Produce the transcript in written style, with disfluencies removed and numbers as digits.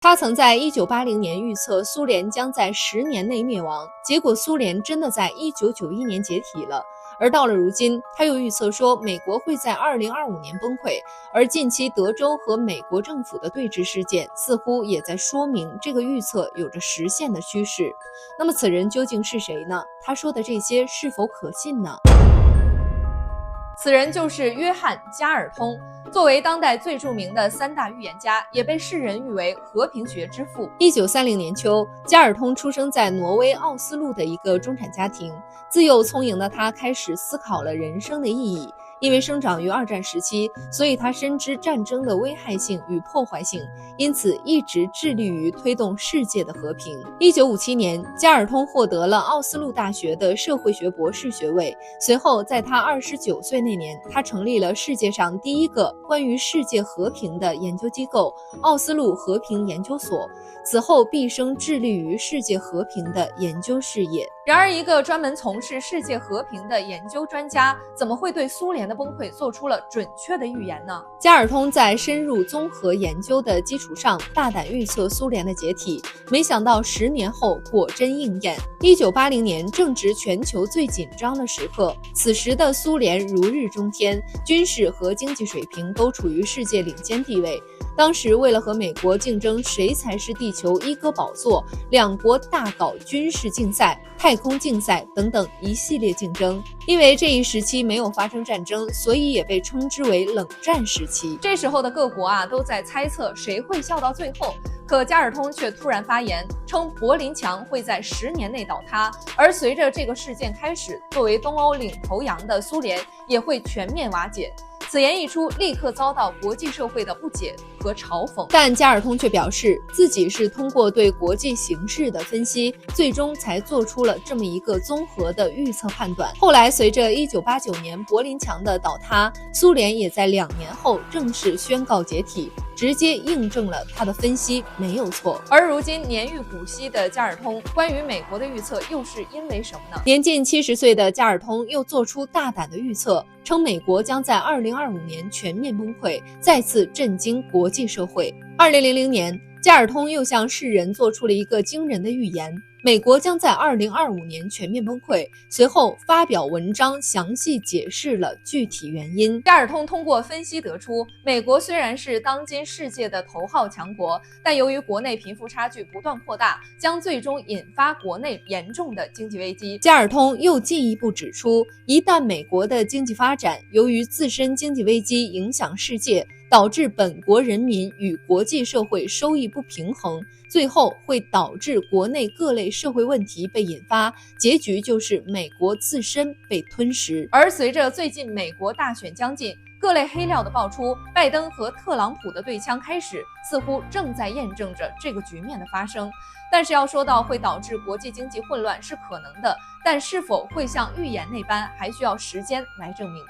他曾在1980年预测苏联将在10年内灭亡，结果苏联真的在1991年解体了。而到了如今，他又预测说美国会在2025年崩溃，而近期德州和美国政府的对峙事件似乎也在说明这个预测有着实现的趋势。那么此人究竟是谁呢？他说的这些是否可信呢？此人就是约翰·加尔通。作为当代最著名的3大预言家，也被世人誉为和平学之父。1930年秋，加尔通出生在挪威奥斯陆的一个中产家庭。自幼聪颖的他开始思考了人生的意义。因为生长于2战时期，所以他深知战争的危害性与破坏性，因此一直致力于推动世界的和平。1957年，加尔通获得了奥斯陆大学的社会学博士学位。随后，在他29岁那年，他成立了世界上第一个关于世界和平的研究机构——奥斯陆和平研究所。此后，毕生致力于世界和平的研究事业。然而，一个专门从事世界和平的研究专家，怎么会对苏联的崩溃做出了准确的预言呢？加尔通在深入综合研究的基础上，大胆预测苏联的解体，没想到10年后果真应验。1980年正值全球最紧张的时刻，此时的苏联如日中天，军事和经济水平都处于世界领先地位。当时为了和美国竞争谁才是地球一哥宝座，两国大搞军事竞赛、太空竞赛等等一系列竞争。因为这一时期没有发生战争，所以也被称之为冷战时期。这时候的各国都在猜测谁会笑到最后。可加尔通却突然发言，称柏林墙会在10年内倒塌，而随着这个事件开始，作为东欧领头羊的苏联也会全面瓦解。此言一出，立刻遭到国际社会的不解和嘲讽。但加尔通却表示，自己是通过对国际形势的分析，最终才做出了这么一个综合的预测判断。后来，随着1989年柏林墙的倒塌，苏联也在2年后正式宣告解体，直接印证了他的分析没有错。而如今年逾古稀的加尔通，关于美国的预测又是因为什么呢？年近70岁的加尔通又做出大胆的预测，称美国将在2025年全面崩溃，再次震惊国际社会。2000年，加尔通又向世人做出了一个惊人的预言，美国将在2025年全面崩溃，随后发表文章详细解释了具体原因。加尔通通过分析得出，美国虽然是当今世界的头号强国，但由于国内贫富差距不断扩大，将最终引发国内严重的经济危机。加尔通又进一步指出，一旦美国的经济发展由于自身经济危机影响世界，导致本国人民与国际社会收益不平衡，最后会导致国内各类社会问题被引发，结局就是美国自身被吞噬。而随着最近美国大选将近，各类黑料的爆出，拜登和特朗普的对枪开始，似乎正在验证着这个局面的发生。但是要说到会导致国际经济混乱是可能的，但是否会像预言那般，还需要时间来证明。